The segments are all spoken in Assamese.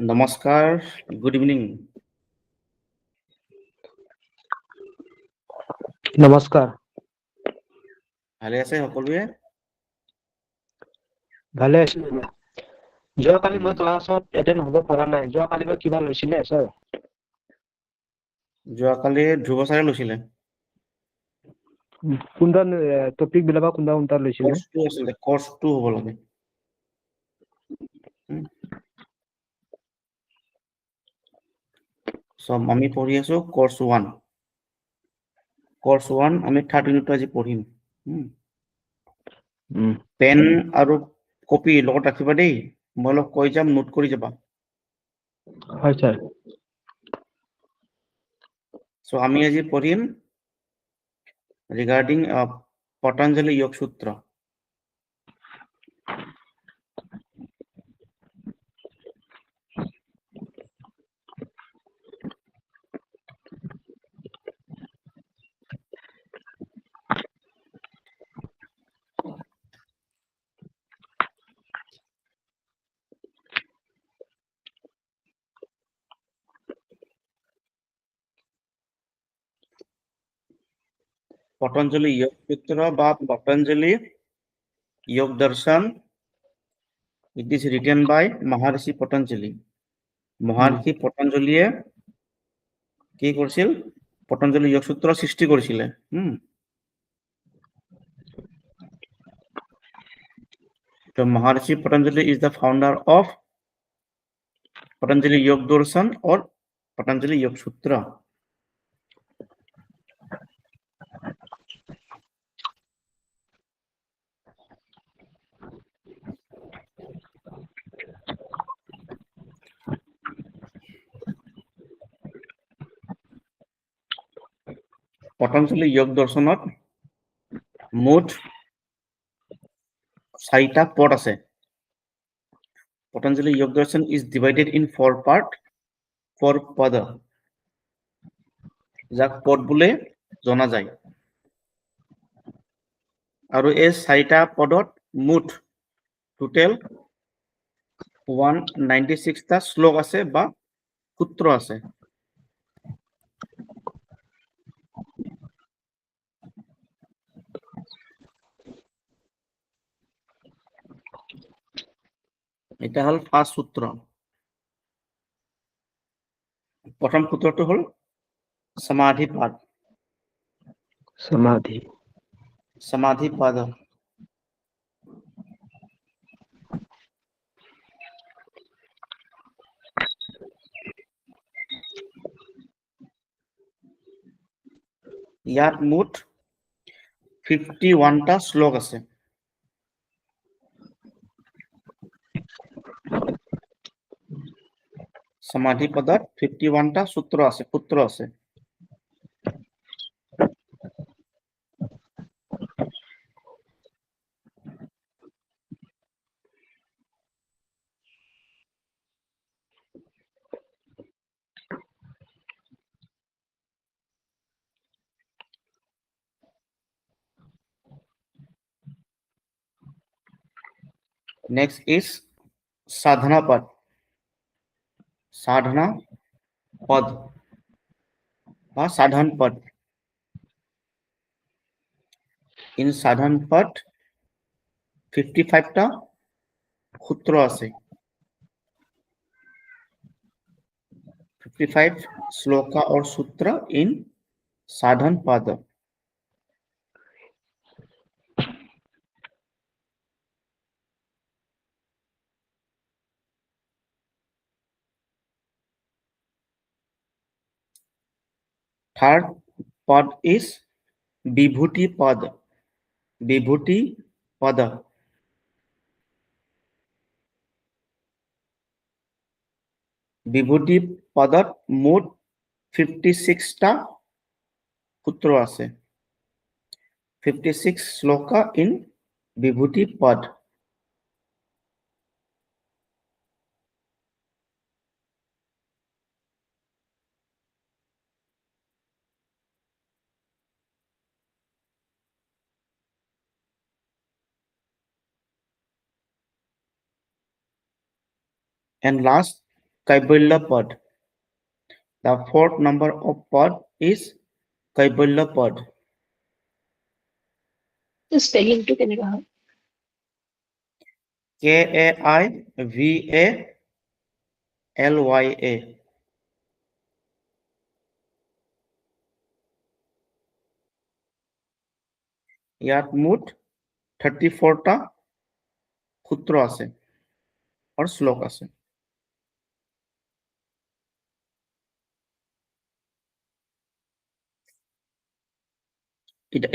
নমস্কাৰ, গুড ইভিনিং। নমস্কাৰ। ভালে আছে সকলোৱে? ভালে আছো। যোৱাকালি মই ক্লাছত এটেণ্ড হ'ব পৰা নাই। যোৱাকালি বা কিবা লৈছিলে ছাৰ? যোৱাকালি ধ্ৰুৱ ছাৰে লৈছিলে। কোনটা টপিক বিলাকক কোনটা লৈছিলে? কৰ্চটো আছিলে, কৰ্চটো হ'ব লাগে। চব আমি পঢ়ি আছো কৰ্চ 1। কৰ্চ 1 আমি 30 মিনিট আজি পঢ়িম। পেন আৰু কপি লগত ৰাখিবা দেই। মই অলপ কৈ যাম, নোট কৰি যাবা। হয় ছাৰ। So আমি আজি পঢ়িম রিগার্ডিং পতঞ্জলি যোগ সূত্র। পতঞ্জলি যোগ সূত্র বা পতঞ্জলি যোগ দর্শন, it is written by মহর্ষি পতঞ্জলি। মহর্ষি পতঞ্জলিয়ে কি কৰিছিল? পতঞ্জলি যোগ সূত্ৰ সৃষ্টি কৰিছিলে। So Maharshi Patanjali is the founder of Patanjali Yoga Darshan or Patanjali Yoga Sutra. Patanjali যোগ দৰ্শনত মুঠ 4টা পদ আছে। Patanjali Yoga Darshan is divided in 4 part, 4 pada, যাক পদ বোলে জনা যায়। আৰু এই 4টা পদত মুঠ টোটেল 196টা শ্লোক আছে বা সূত্র আছে। এটা হল ফার্স্ট সূত্র। প্রথম সূত্রটো হল সমাধিপাদ। সমাধিপাদ। ইয়াত মুঠ 51টা শ্লোক আছে। সমাধিপদত 51টা সূত্র আছে, পুত্র আছে। Next is sadhana pad. Sadhana pad বা সাধন পদ। In সাধন পদ 55টা সূত্র আছে। 55 শ্লোকা or sutra in sadhan pada. Third pad is vibhuti pada. Vibhuti pada. Vibhuti padat মোট 56টা সূত্র আছে। 56 শ্লোকা in vibhuti pad. And last Kaivalya Pad. The fourth number of pad is Kaivalya Pad. স্পেলিংটো কেনেকুৱা হয়? Kaivalya. ইয়াত মুঠ 34টা সূত্ৰ আছে আৰু শ্লোক আছে।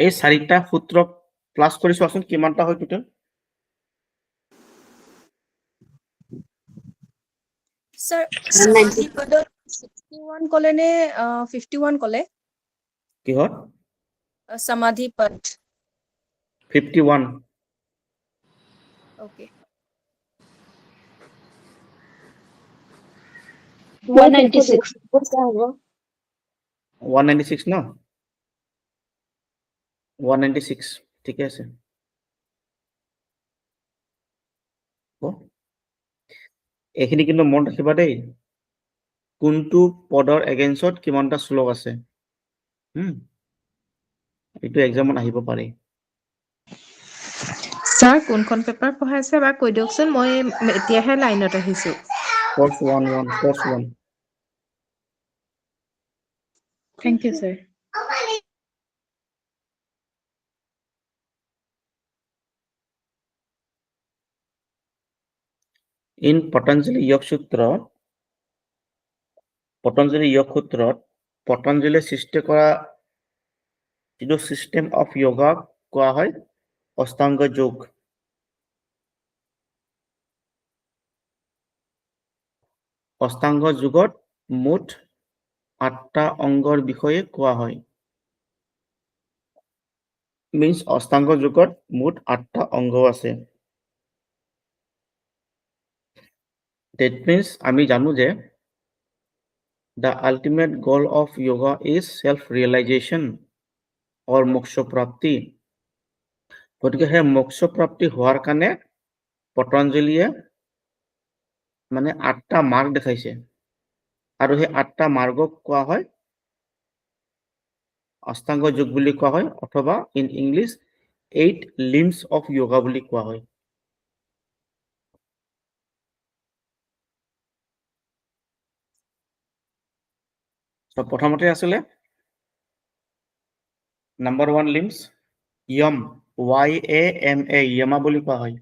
এই 4টা সূত্ৰ প্লাস কৰি চোৱাচোন কিমানটা হয় total? Sir, Samadhi Padot 61 kole ne 51 kole? কিহত? Samadhi Pad. 51. Okay. 196 196 ন? 196 ঠিকে আছে। এইখিনি কিন্তু মনত ৰাখিবা দেই, কোনটো পদৰ এগেইনষ্টত কিমানটা শ্লোক আছে। এইটো এক্সামত আহিব পাৰে। স্যাৰ কোনখন পেপাৰ পঢ়াইছে বা কৈ দিয়কচোন, মই এতিয়াহে লাইনত আহিছো। Course 1. Thank you sir. In Patanjali Yoga Sutra, Patanjali সৃষ্টি কৰা যিটো চিষ্টেম অফ যোগা কোৱা হয় অষ্টাংগ যোগ। অষ্টাংগ যোগত মুঠ 8টা অংগৰ বিষয়ে কোৱা হয়। মিন্স অষ্টাংগ যোগত মুঠ 8টা অংগ আছে। That means আমি জানো যে the ultimate goal of yoga is self-realization or moksha prapti. গতিকে সেই মোক্ষ প্ৰাপ্তি হোৱাৰ কাৰণে পতঞ্জলীয়ে মানে 8টা মাৰ্গ দেখাইছে আৰু সেই 8টা মাৰ্গক কোৱা হয় অষ্টাংগ যোগ বুলি কোৱা হয়, অথবা in English 8 limbs of yoga বুলি কোৱা হয়। প্ৰথমতে আছিলে number 1 limbs yam, YAMA, yama বুলি কোৱা হয়।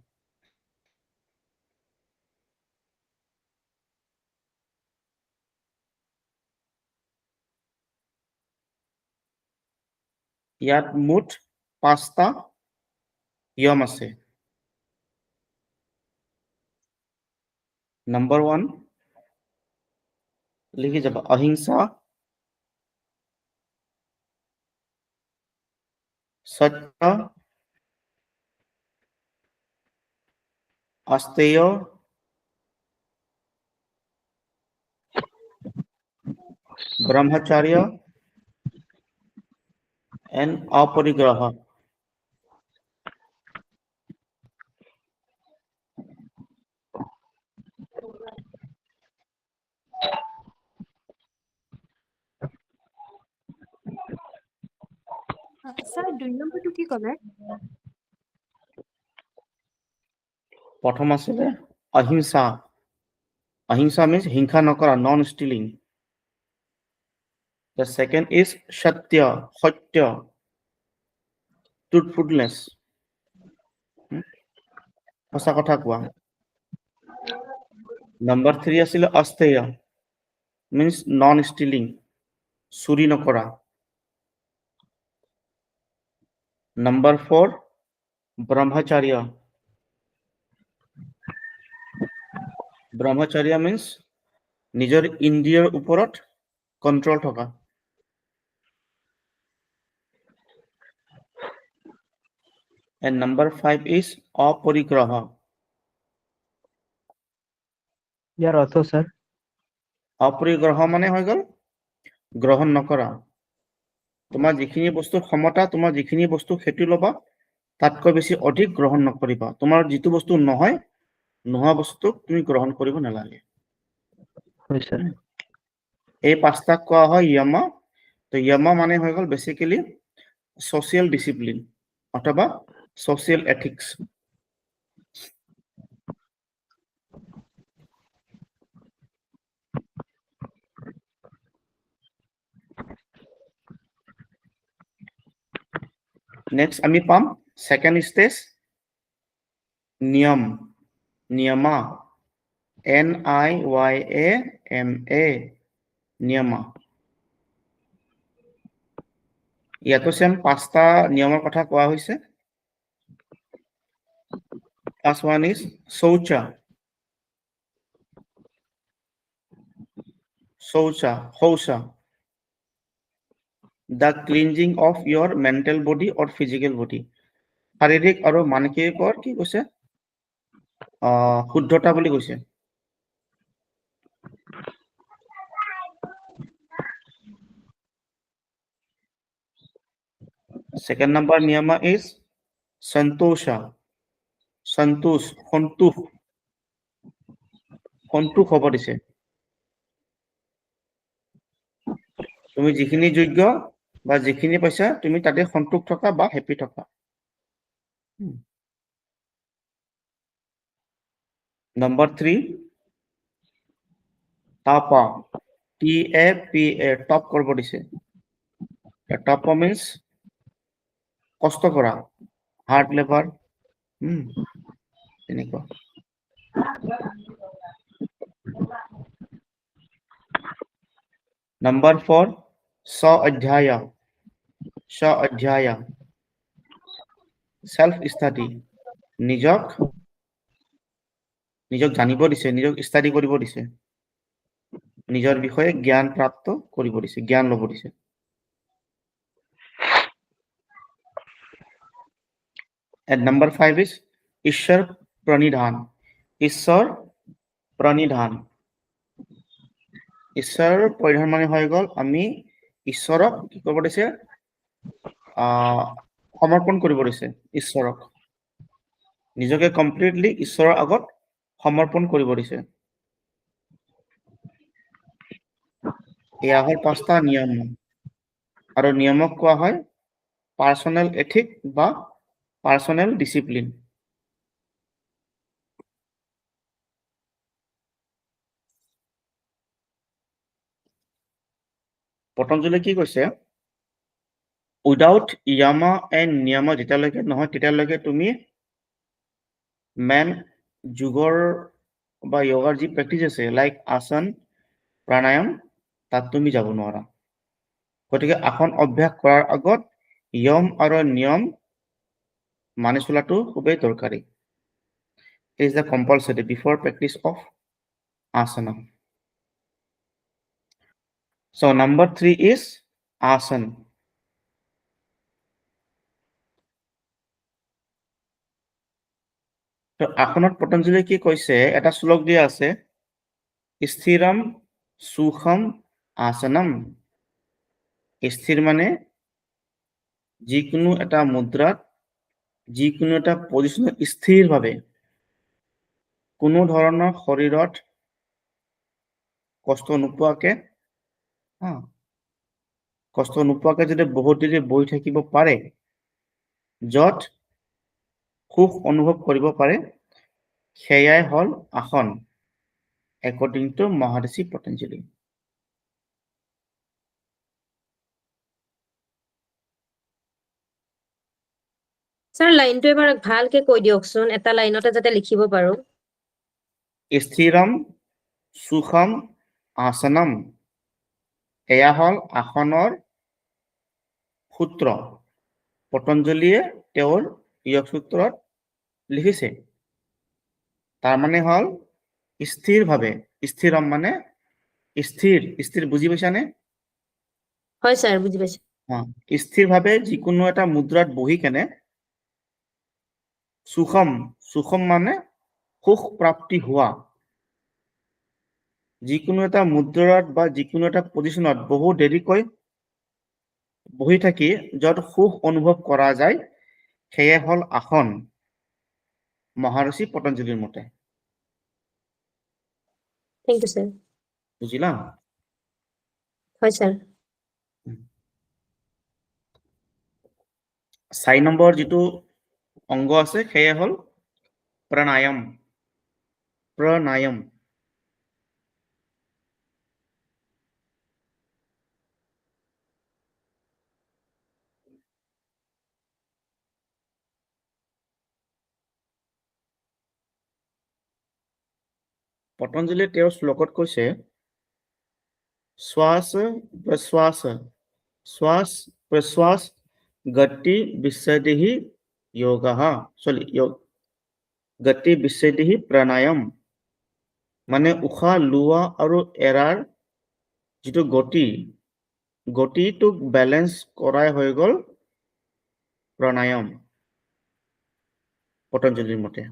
ইয়াত মুঠ 5টা yam আছে। নাম্বাৰ 1 লিখি যাব অহিংসা, সত্য, अस्तेय, ब्रह्मचर्य and अपरिग्रह। স্যাৰ 2 নম্বৰটো কি ক'লে? প্ৰথম আছিলে অহিংসা। অহিংসা means হিংসা নকৰা, non stealing. The second is satya, সত্য, truthfulness, সঁচা কথা কোৱা। নাম্বাৰ 3 আছিলে asteya, means non stealing, চুৰি নকৰা। Number 4 brahmacharya. Brahmacharya means নিজৰ ইন্দ্ৰিয়ৰ ওপৰত কন্ট্ৰল থকা। And number 5 is aparigraha. ইয়াৰ অৰ্থ স্যাৰ? অপৰিগ্ৰহ মানে হৈ গ'ল গ্ৰহণ নকৰা। তোমাৰ যিখিনি বস্তুৰ ক্ষমতা, তোমাৰ যিখিনি বস্তু সেইটো ল'বা, তাতকৈ বেছি অধিক গ্ৰহণ নকৰিবা। তোমাৰ যিটো বস্তু নহয়, নোহোৱা বস্তুক তুমি গ্ৰহণ কৰিব নালাগে। হয় স্যাৰ। এই পাঁচটাক কোৱা হয় য়মা। তো য়মা মানে হৈ গ'ল বেসিক্যালি সোশিয়াল ডিসিপ্লিন অথবা সোশিয়াল এথিক্স। নেক্সট আমি পাম সেকেন্ড স্টেজ নিয়ম, নিয়মা, NIYAMA, নিয়মা। ইয়াতো সেম পাঁচটা নিয়মৰ কথা কোৱা হৈছে। First one is শৌচা, শৌচা, শৌচা, the cleansing of your mental body or physical body। শাৰীৰিক আৰু মানসিকৰ কি কৈছে শুদ্ধতা বুলি কৈছে। Second number niyama is santosha, santosh, সন্তোষ, সন্তোষ হ'ব দিছে। তুমি যিখিনি যোগ্য বা যিখিনি পাইছা তুমি তাতে সন্তোষ থকা বা হ্যাপি থকা। Number 3 tapa, TAPA, টপ কৰিব দিছে। টপ means কষ্ট কৰা, হাৰ্ড লেবাৰ। তেনেকুৱা। Number 4 স্ব-অধ্যয়, স্ব-অধ্যয়, সেলফ স্টাডি, নিজক জানিব দিছে, নিজক স্টাডি কৰিব দিছে, নিজৰ বিষয়ে জ্ঞান প্ৰাপ্ত কৰিব দিছে, জ্ঞান ল'ব দিছে। And number 5 is ঈশ্বৰ প্ৰণিধান, ঈশ্বৰ প্ৰণিধান। ঈশ্বৰৰ পৰিধান মানে হৈ গ'ল আমি ঈশ্বৰক কি কৰিব দিছে সমৰ্পণ কৰিব দিছে, ঈশ্বৰক নিজকে কমপ্লিটলি ঈশ্বৰৰ আগত সমৰ্পণ কৰিব দিছে। এয়া হ'ল পাঁচটা নিয়ম আৰু নিয়মক কোৱা হয় পাৰ্সোনেল এথিক বা পাৰ্সোনেল ডিসিপ্লিন। পতঞ্জলি কি কৈছে উইদাউট য়ামা এণ্ড নিয়মা যেতিয়ালৈকে নহয় তেতিয়ালৈকে তুমি মেন যোগৰ বা য়োগাৰ যি প্ৰেক্টিছ আছে লাইক আসন প্ৰাণায়াম তাত তুমি যাব নোৱাৰা। গতিকে আসন অভ্যাস কৰাৰ আগত য়ম আৰু নিয়ম মানি চলাটো খুবেই দৰকাৰী। It is the compulsory before practice of asana. So number 3 is asan. তো আসনত পতঞ্জলি কি কৈছে এটা শ্লোক দিয়া আছে স্থিৰম সুখম আসনম। স্থিৰ মানে যিকোনো এটা মুদ্ৰাত যিকোনো এটা পজিশনত স্থিৰভাৱে কোনো ধৰণৰ শৰীৰত কষ্ট নোপোৱাকে যদি বহুত দেৰি বহি থাকিব পাৰে য'ত সুখ অনুভৱ কৰিব পাৰে সেয়াই হ'ল আসন according to Maharishi Patanjali. Sir লাইনটো এবাৰ ভালকে কৈ দিয়কচোন এটা লাইনতে যাতে লিখিব পাৰো। স্থিৰম সুখম আসনম এয়া হ'ল আসনৰ সূত্ৰ। পতঞ্জলিয়ে তেওঁৰ য়োগ সূত্ৰত লিখিছে। তাৰ মানে হ'ল স্থিৰভাৱে, স্থিৰম মানে স্থিৰ বুজি পাইছানে? হয় স্যাৰ বুজি পাইছো। স্থিৰভাৱে যিকোনো এটা মুদ্ৰাত বহি কেনে সুখম মানে সুখ প্ৰাপ্তি হোৱা। যিকোনো এটা মুদ্ৰাত বা যিকোনো এটা পজিশনত বহু দেৰিকৈ বহি থাকি য'ত সুখ অনুভৱ কৰা যায় সেয়ে হ'ল আসন মহাৰিষি পতঞ্জলিৰ মতে। Thank you sir. বুজিলা? হয় স্যাৰ। 4 নম্বৰ যিটো অংগ আছে সেয়া হ'ল প্ৰণায়াম। প্ৰণায়াম। পতঞ্জলীয়ে তেওঁৰ শ্লোকত কৈছে শ্বাস প্ৰশ্বাস শ্বাস প্ৰশ্বাস গতি বিচ্ছেদিহি যোগः গতি বিচ্ছেদিহি প্ৰণায়াম। মানে উশাহ লোৱা আৰু এৰাৰ যিটো গতিটোক বেলেঞ্চ কৰাই হৈ গ'ল প্ৰণায়াম পতঞ্জলিৰ মতে।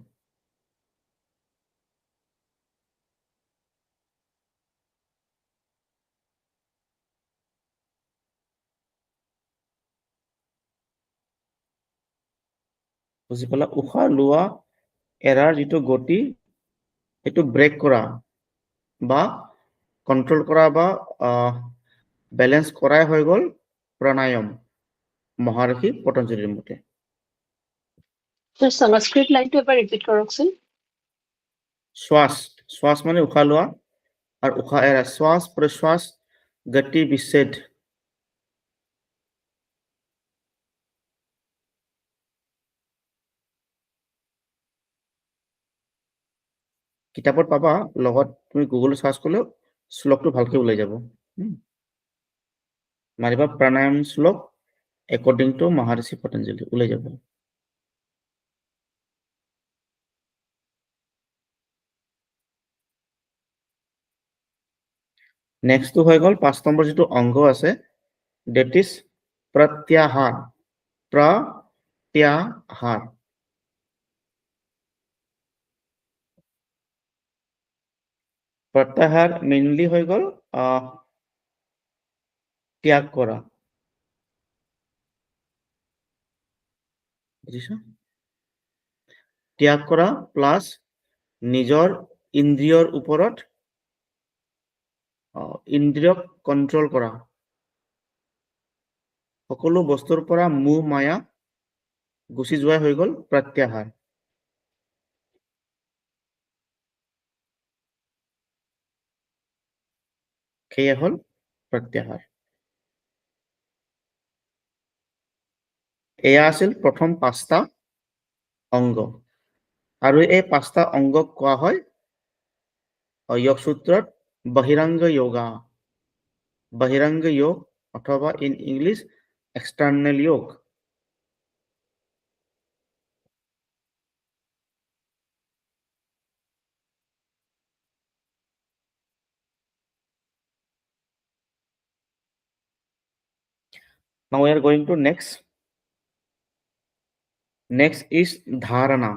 বুজি পালা? উশাহ লোৱা এৰাৰ যিটো গতি সেইটো ব্ৰেক কৰা বা কন্ট্ৰল কৰা বা বেলেঞ্চ কৰাই হৈ গ'ল প্ৰণায়াম মহাৰিষি পতঞ্জলিৰ মতে। Sir, Sanskrit line to ever repeat কৰকচোন। শ্বাস মানে উশাহ লোৱা আৰু উশাহ এৰা শ্বাস প্ৰশ্বাস গতি বিচ্ছেদ। কিতাপত পাবা, লগত তুমি গুগল চাৰ্চ কৰিলেও শ্লোকটো ভালকে ওলাই যাব। মাৰিবা প্ৰণায়াম শ্লোক একৰ্ডিং টু মহাৰিষি পতঞ্জলি ওলাই যাব। নেক্সটটো হৈ গ'ল 5 নম্বৰ যিটো অংগ আছে ডেট ইজ প্ৰত্যাহাৰ। প্ৰত্যাহাৰ। প্ৰত্যাহাৰ মেইনলি হৈ গ'ল ত্যাগ কৰা। বুজিছা? ত্যাগ কৰা প্লাছ নিজৰ ইন্দ্ৰিয়ৰ ওপৰত ইন্দ্ৰিয়ক কন্ট্ৰল কৰা। সকলো বস্তুৰ পৰা মোহ মায়া গুচি যোৱা হৈ গ'ল প্ৰত্যাহাৰ। সেয়া হ'ল প্ৰত্যাহাৰ। এয়া আছিল প্ৰথম 5টা অংগ আৰু এই 5টা অংগক কোৱা হয় যোগ সূত্ৰত বহিৰাংগ যোগা। বহিৰাংগ যোগ অথবা ইন ইংলিছ এক্সটাৰ্নেল যোগ। Now we are going to next. Next is dharana.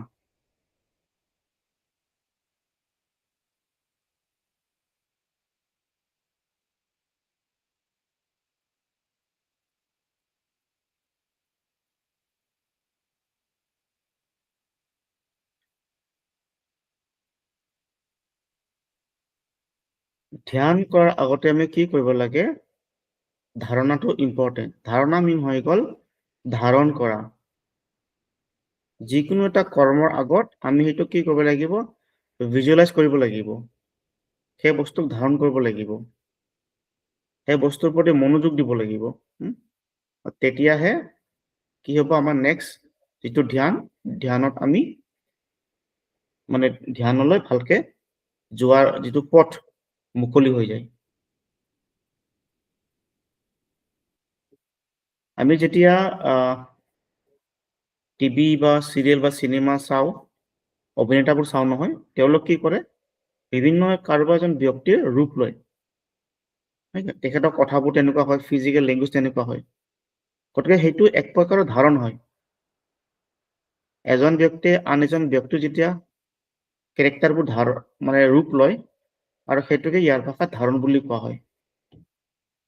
ধ্যান কৰাৰ আগতে আমি কি কৰিব লাগে? ধাৰণাটো ইম্পৰ্টেণ্ট। ধাৰণা মিন হৈ গ'ল ধাৰণ কৰা। যিকোনো এটা কৰ্মৰ আগত আমি সেইটো কি কৰিব লাগিব? ভিজুৱেলাইজ কৰিব লাগিব। সেই বস্তুক ধাৰণ কৰিব লাগিব। সেই বস্তুৰ প্ৰতি মনোযোগ দিব লাগিব। তেতিয়াহে কি হ'ব আমাৰ নেক্সট যিটো ধ্যানত আমি মানে ধ্যানলৈ ভালকে যোৱাৰ যিটো পথ মুকলি হৈ যায়। আমি যেতিয়া টিভি বা চিৰিয়েল বা চিনেমা চাওঁ, অভিনেতাবোৰ চাওঁ নহয়, তেওঁলোক কি কৰে? বিভিন্ন কাৰোবাৰ এজন ব্যক্তিৰ ৰূপ লয়। তেখেতৰ কথাবোৰ তেনেকুৱা হয়, ফিজিকেল লেংগুৱেজ তেনেকুৱা হয়। গতিকে সেইটো এক প্ৰকাৰৰ ধাৰণ হয়। এজন ব্যক্তিয়ে আন এজন ব্যক্তিৰ যেতিয়া কেৰেক্টাৰবোৰ মানে ৰূপ লয় আৰু সেইটোকে ইয়াৰ ভাষাত ধাৰণ বুলি কোৱা হয়।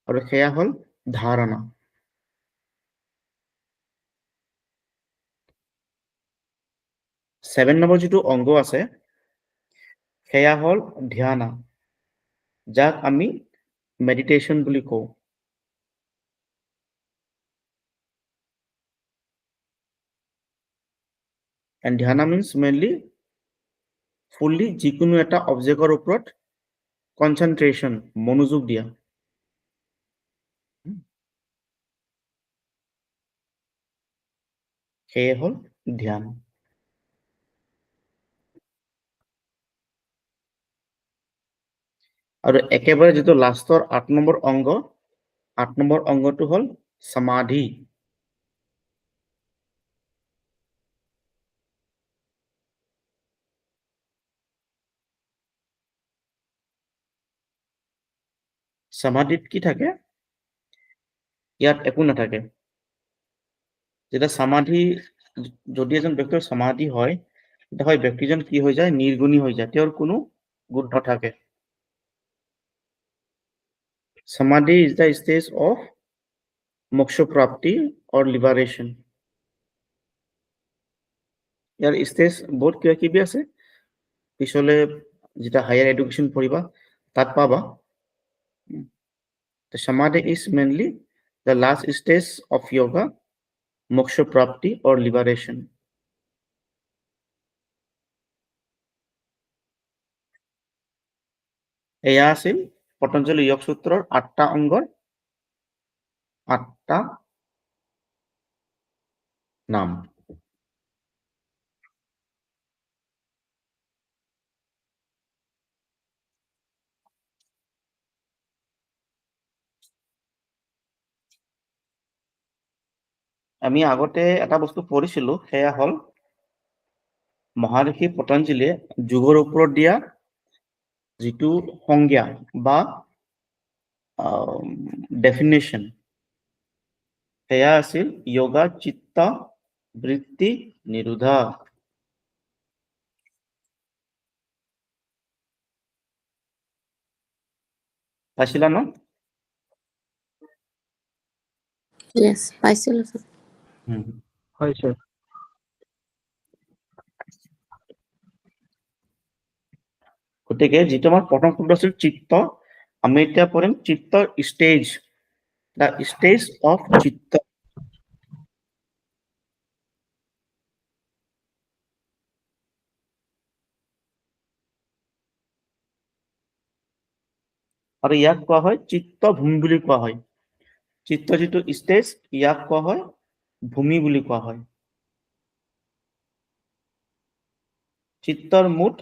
আৰু সেয়া হ'ল ধাৰণা। ছেভেন নম্বৰ যিটো অংগ আছে সেয়া হ'ল ধ্যানা। যাক আমি মেডিটেশ্যন বুলি কওঁ। And dhyana means mainly fully যিকোনো এটা অবজেক্টৰ ওপৰত কনচেন্ট্ৰেশ্যন, মনোযোগ দিয়া। সেয়ে হ'ল ধ্যান। আৰু একেবাৰে যিটো লাষ্টৰ 8 নম্বৰ অংগটো হ'ল সমাধি। সমাধিত কি থাকে? ইয়াত একো নাথাকে। যেতিয়া যদি এজন ব্যক্তিৰ সমাধি হয়, তেতিয়া হয় ব্যক্তিজন কি হৈ যায়? নিৰ্গুণী হৈ যায়, তেওঁৰ কোনো গুণ নাথাকে। Samadhi is the stage of moksha prapti or liberation. Year stage বহুত কিবা কিবি আছে, পিছলে যেতিয়া হায়াৰ এডুকেশ্যন পঢ়িবা তাত পাবা। The Samadhi is mainly the last stage of yoga, moksha prapti or liberation. এয়া আছিল পতঞ্জলি যোগ সূত্ৰৰ 8টা অংগৰ 8টা নাম। আমি আগতে এটা বস্তু পঢ়িছিলো, সেয়া হ'ল মহাৰিষি পতঞ্জলীয়ে যোগৰ ওপৰত দিয়া যিটো সংজ্ঞা বা ডেফিনেশ্যন, সেয়া আছিল যোগা চিত্ত বৃত্তি নিৰোধা। পাইছিলা ন? Yes, পাইছিলো sir. হয় স্যাৰ। গতিকে যিটো আমাৰ প্ৰথম শব্দ আছিল চিত্ত, আমি এতিয়া পঢ়িম চিত্তৰ ষ্টেজ, দ্য ষ্টেজ অফ চিত্ত। আৰু ইয়াক কোৱা হয় চিত্ত ভূমি বুলি কোৱা হয়। চিত্ত যিটো ষ্টেজ, ইয়াক কোৱা হয় ভূমি বুলি কোৱা হয়। চিত্তৰ মুঠ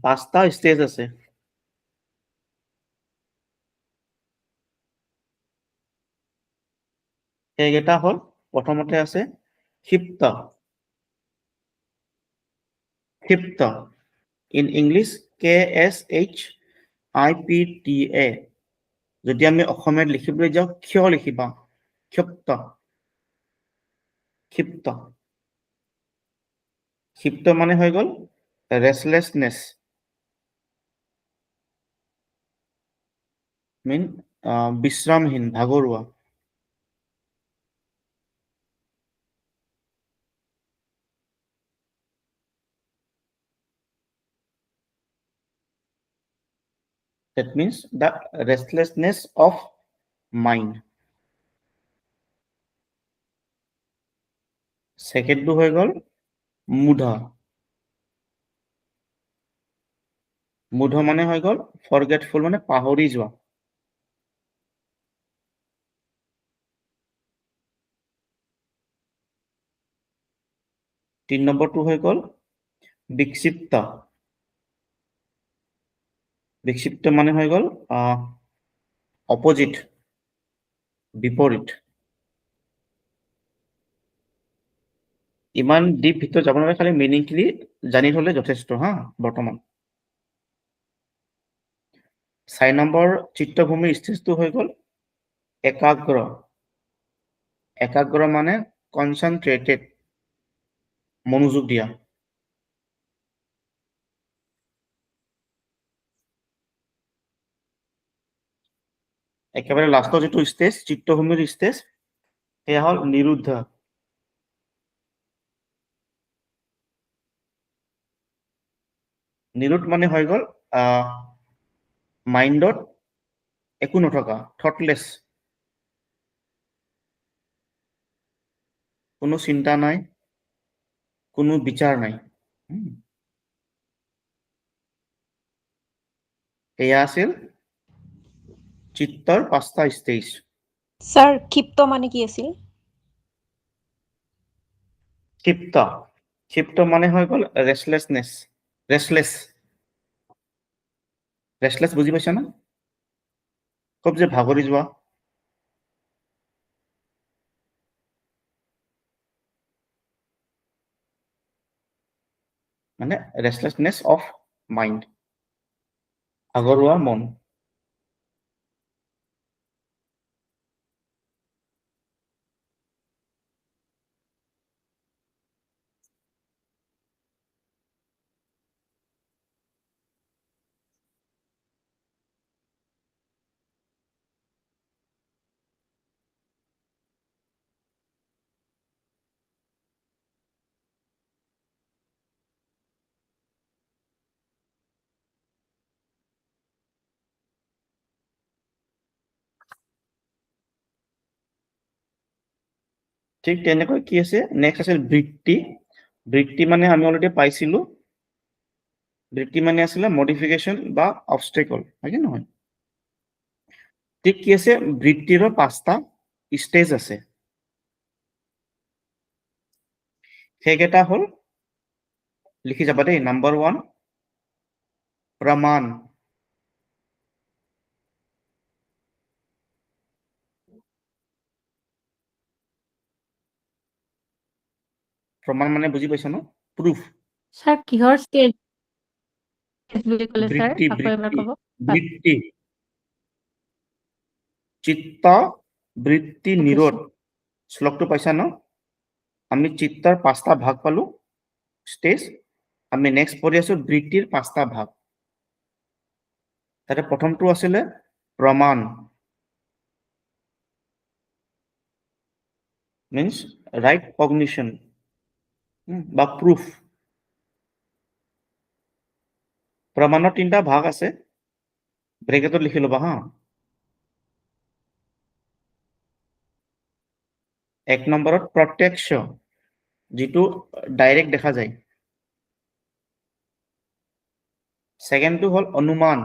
5টা ষ্টেজ আছে। সেইকেইটা হ'ল, প্ৰথমতে আছে ক্ষিপ্ত। In English KSHIPTA। যদি আমি অসমীয়াত লিখিবলৈ যাওঁ, ক্ষয় লিখিবা, ক্ষিপ্ত। ক্ষিপ্ত মানে হৈ গ'ল ৰেষ্টলেছনেছ, বিশ্ৰামহীন, ভাগৰুৱা। That means the restlessness of mind. Second হৈ গ'ল মুধা। মুধা মানে হৈ গ'ল ফৰগেটফুল, মানে পাহৰি যোৱা। তিন নম্বৰটো হৈ গ'ল বিক্ষিপ্ত। বিক্ষিপ্ত মানে হৈ গ'ল অপজিট, বিপৰীত। ইমান ডিপ ভিতৰত যাব নালাগে, খালি মিনিংখিনি জানি থলে যথেষ্ট হা। বৰ্তমান 4 নম্বৰ চিত্তভূমিৰ ষ্টেজটো হৈ গ'ল একাগ্ৰ। একাগ্ৰ মানে কনচেন্ট্ৰেটেড, মনোযোগ দিয়া। একেবাৰে লাষ্টৰ যিটো ষ্টেজ, চিত্তভূমিৰ ষ্টেজ, সেয়া হ'ল নিৰুদ্ধ। নিৰুত মানে হৈ গ'ল মাইণ্ডত একো নথকা, থটলেছ, কোনো চিন্তা নাই, কোনো বিচাৰ নাই। এয়া আছিল চিত্তৰ 5টা ষ্টেজ। স্যাৰ ক্ষিপ্ত মানে কি আছিল? ক্ষিপ্ত মানে হৈ গ'ল ৰেষ্টলেছনেছ, ৰেষ্টলেছ বুজি পাইছা না? খুব যে ভাগৰি যোৱা, মানে ৰেষ্টলেছনেছ অফ মাইণ্ড, ভাগৰুৱা মন। ঠিক তেনেকৈ কি আছে, নেক্সট আছিল বৃত্তি। বৃত্তি মানে আমি অলৰেডি পাইছিলো, বৃত্তি মানে আছিলে মডিফিকেশ্যন বা অবষ্টেকল, হয় কি নহয়? ঠিক কি আছে, বৃত্তিৰো 5টা ষ্টেজ আছে। সেইকেইটা হ'ল, লিখি যাবা দেই। নাম্বাৰ 1 প্ৰমাণ, প্ৰমাণ মানে বুজি পাইছা ন? প্ৰুফ। স্যাৰ কিহৰ স্টেজ বুলি ক'লে স্যাৰ? বৃত্তি আকৌ এবাৰ ক'ব। বৃত্তি চিত্ত বৃত্তি Okay, নিৰোধ। শ্লোকটো পাইছা ন? আমি চিত্তৰ 5টা ভাগ পালো ষ্টেজ। আমি নেক্সট পঢ়ি আছো বৃত্তিৰ 5টা ভাগ। তাতে প্ৰথমটো আছিলে প্ৰমাণ, মিন্স ৰাইট কগনিশ্যন বা প্ৰুফ। প্ৰমাণৰ 3টা ভাগ আছে, ব্ৰেকেটত লিখি ল'বা হা। 1 নম্বৰত প্ৰত্যক্ষ, যিটো ডাইৰেক্ট দেখা যায়। ছেকেণ্ডটো হ'ল অনুমান,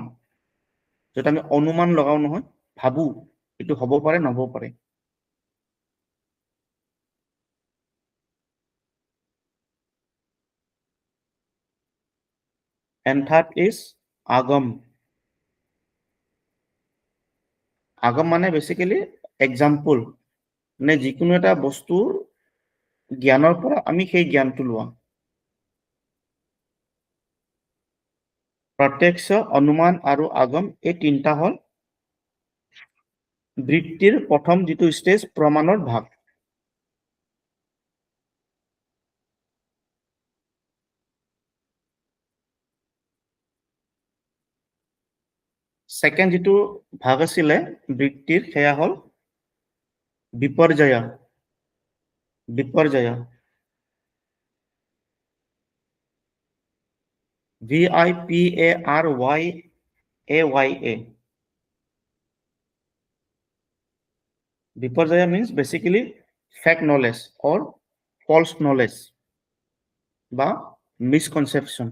য'ত আমি অনুমান লগাও নহয়, ভাবো এইটো হ'ব পাৰে নহ'ব পাৰে। And third is আগম। আগম মানে বেসিক্যালি এক্সাম্পল, মানে যিকোনো এটা বস্তুৰ জ্ঞানৰ পৰা আমি সেই জ্ঞানটো লোৱা। প্ৰত্যক্ষ, অনুমান আৰু আগম, এই 3টা হ'ল বৃত্তিৰ প্ৰথম যিটো ষ্টেজ, প্ৰমাণৰ ভাগ। ছেকেণ্ড যিটো ভাগ আছিলে বৃত্তিৰ, সেয়া হ'ল বিপৰ্যয়। বিপৰ্যয়, VIPARYAYA। বিপৰ্যয় means basically fake knowledge or false knowledge বা misconception।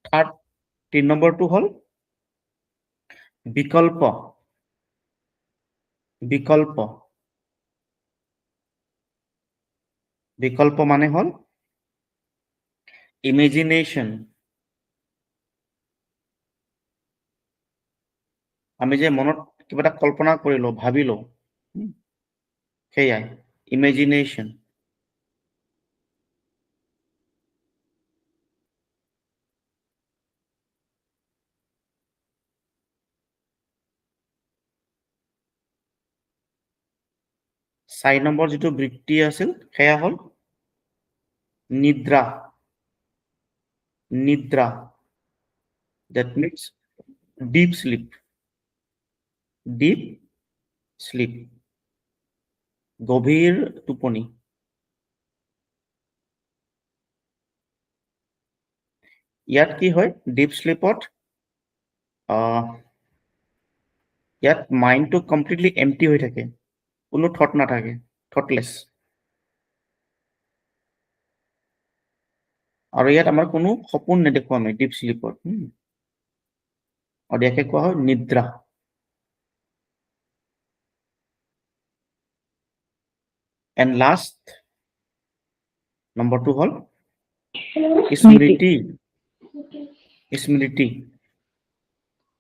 থাৰ্ড 3 নম্বৰটো হ'ল বিকল্প। বিকল্প, বিকল্প মানে হ'ল ইমেজিনেশ্যন। আমি যে মনত কিবা এটা কল্পনা কৰিলো, ভাবিলো, সেয়াই ইমেজিনেশ্যন। চাৰি নম্বৰ যিটো বৃত্তি আছিল, সেয়া হ'ল নিদ্ৰা। নিদ্ৰা That means deep sleep. Deep sleep. গভীর টোপনি। ইয়াত কি হয় ডিপ স্লিপত ইয়াত মাইণ্ডটো কমপ্লিটলি এমটি হৈ থাকে, কোনো থট নাথাকে, থটলেছ। আৰু ইয়াত আমাৰ কোনো সপোন নেদেখোঁ আমি ডিপ স্লিপত। আৰু ইয়াকে কোৱা হয় নিদ্ৰা। এণ্ড লাষ্ট নম্বৰটো হ'ল স্মৃতি। স্মৃতি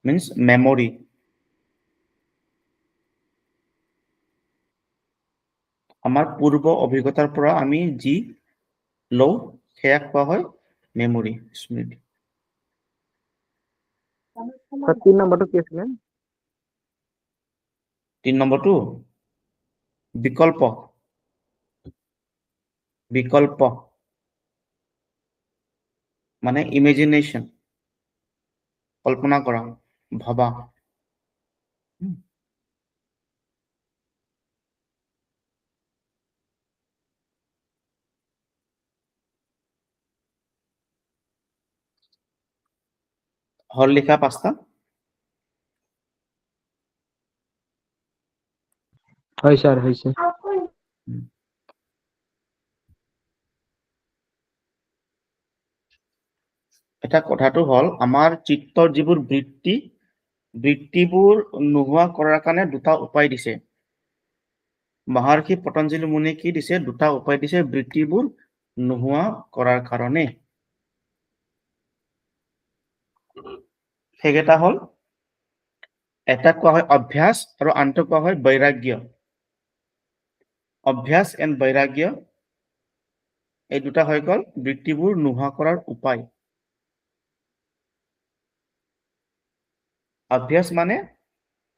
means memory. আমাৰ পূৰ্ব অভিজ্ঞতাৰ পৰা আমি যি লওঁ সেয়াক কোৱা হয় মেমৰি, স্মৃতি। 3 নম্বৰটো কি আছিলে? 3 নম্বৰটো বিকল্প। বিকল্প মানে ইমেজিনেশ্যন, কল্পনা কৰা, ভাবা। হল লিখা 5টা। হয় স্যাৰ, হৈছে। এটা কথাটো হ'ল আমাৰ চিত্তৰ যিবোৰ বৃত্তিবোৰ নোহোৱা কৰাৰ কাৰণে দুটা উপায় দিছে। মহৰ্ষি পতঞ্জলি মুনিয়ে কি দিছে? দুটা উপায় দিছে বৃত্তিবোৰ নোহোৱা কৰাৰ কাৰণে। সেইকেইটা হ'ল, এটা কোৱা হয় অভ্যাস আৰু আনটো কোৱা হয় বৈৰাগ্য। অভ্যাস এণ্ড বৈৰাগ্য এই দুটা হৈ গ'ল বৃত্তিবোৰ নোহোৱা কৰাৰ উপায়। অভ্যাস মানে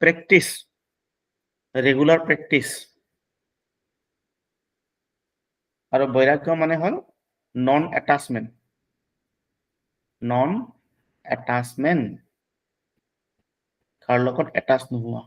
প্ৰেক্টিচ, ৰেগুলাৰ প্ৰেক্টিচ। আৰু বৈৰাগ্য মানে হ'ল নন এটাচমেণ্ট। নন এটাচমেণ্ট, কাৰ লগত এটাচ নোহোৱা।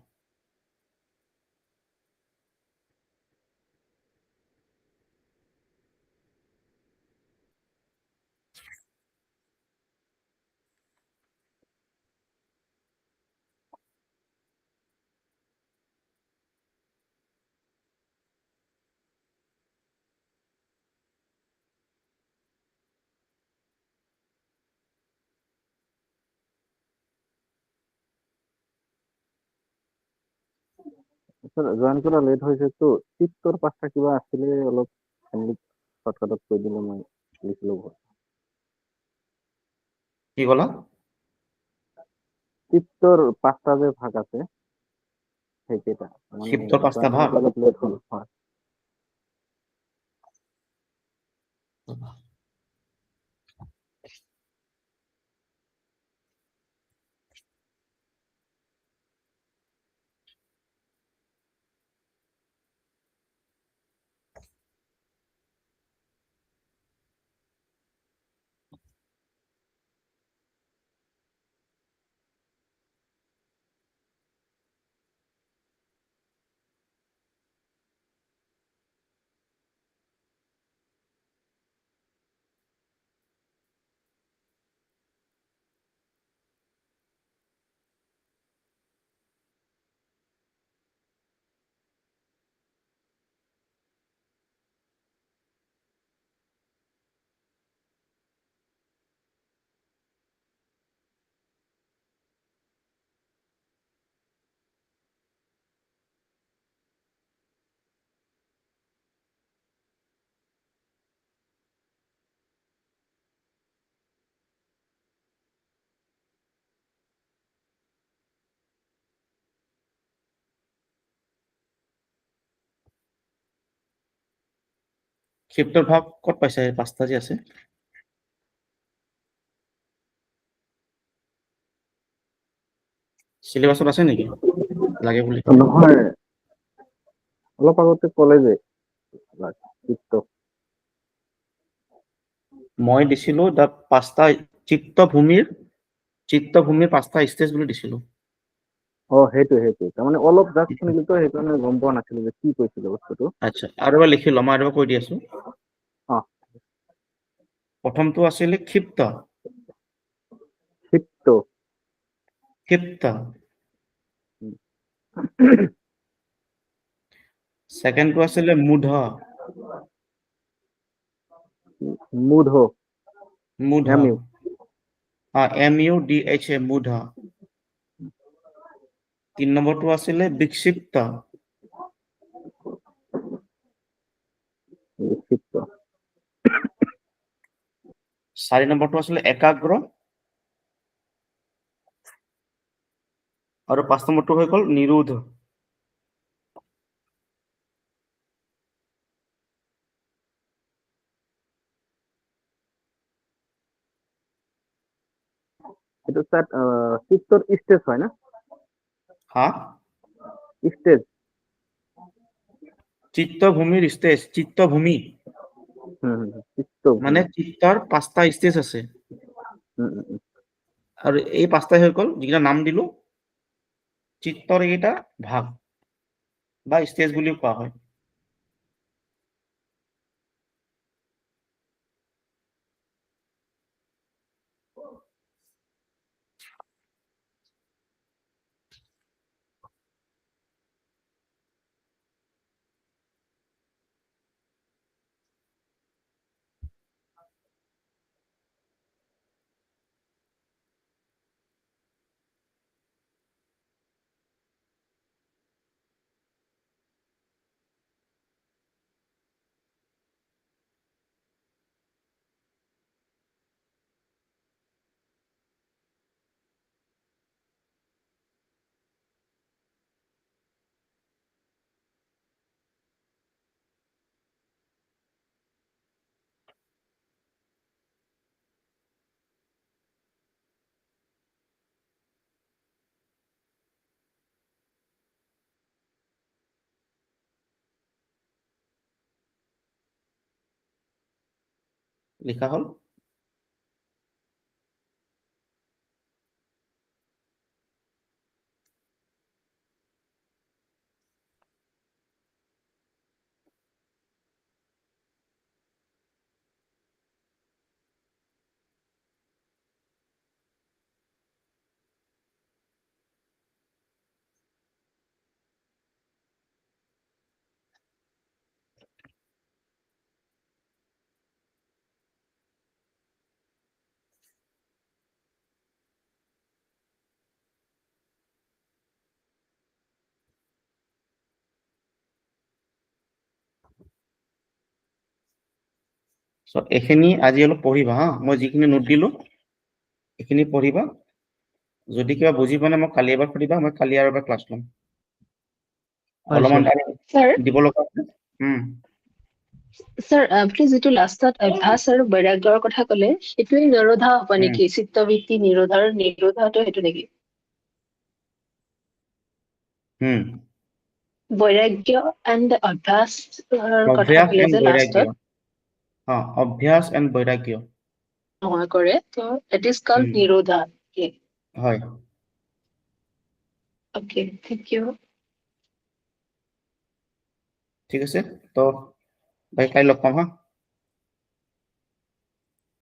জয়েন কৰা লেট হৈছে তো চিত্তৰ 5টা কিবা আছিলে, অলপ শৰ্টকাটত কৈ দিলে মই লিখিলো। কি ক'লা? চিত্তৰ 5টা যে ভাগ আছে সেইকেইটা চিত্তৰ 5টা ভাগ? অলপ লেট হ'ল। হয়। ক্ষিপ্তৰ ভাৱ ক'ত পাইছে? 5টা যে আছে। চিলেবাছত আছে নেকি লাগে বুলি? নহয়, অলপ আগতে ক'লে যে চিত্ত। মই দিছিলো 5টা চিত্তভূমিৰ চিত্তভূমিৰ 5টা ষ্টেজ বুলি দিছিলো। সেইটো তাৰমানে অলপ জাষ্ট শুনিলো তো সেইকাৰণে গম পোৱা নাছিলো যে কি কৈছিলে বস্তুটো। আচ্ছা, আৰু এবাৰ লিখি লওঁ, মই আৰু এবাৰ কৈ দি আছো। অ। প্ৰথমটো আছিলে ক্ষিপ্ত। ক্ষিপ্ত। ছেকেণ্ডটো আছিলে মূঢ়। মূঢ়। মূঢ়। MU MUDHA, মূঢ়। 3 নম্বৰটো আছিলে বিক্ষিপ্ত। ক্ষিপ্ত। 4 নম্বৰটো আছিলে একাগ্ৰ। আৰু 5 নম্বৰটো হৈ গ'ল নিৰোধ। এইটো তাত চিত্তৰ ষ্টেজ হয় না? হা? ষ্টেজ। চিত্তভূমিৰ ষ্টেজ, চিত্তভূমি চিত্ত মানে চিত্তৰ 5টা ষ্টেজ আছে। আৰু এই 5টাই হৈ গ'ল যিকেইটা নাম দিলো চিত্তৰ এইকেইটা ভাগ বা ষ্টেজ বুলিও কোৱা হয়। লিখা হ'ল। এইখিনি আজি অলপ পঢ়িবা হা, মই যিখিনি নোট দিলো এইখিনি পঢ়িবা। যদি কিবা বুজি পোৱা নাই মোক কালি এবাৰ সুধিবা, মই কালি আৰু এবাৰ ক্লাছ ল'ম। অলপমান Sir, দিব লগা আছে। sir, আপুনি যিটো লাষ্টত অভ্যাস আৰু বৈৰাগ্যৰ কথা ক'লে সেইটোৱে নিৰোধা হ'ব নেকি? চিত্তবৃত্তি নিৰোধাটো সেইটো নেকি? বৈৰাগ্য এণ্ড অভ্যাস কথা অভ্যাস ক'লে এণ্ড যে বৈৰাগ্য। লাষ্টত অভ্যাস এণ্ড বৈৰাগ্য। নহয় কৰে, তো ইট ইজ কল্ড নিৰোধা। হয়। Okay, thank you. ঠিক আছে, তো বাই কালি লগ পাম হা।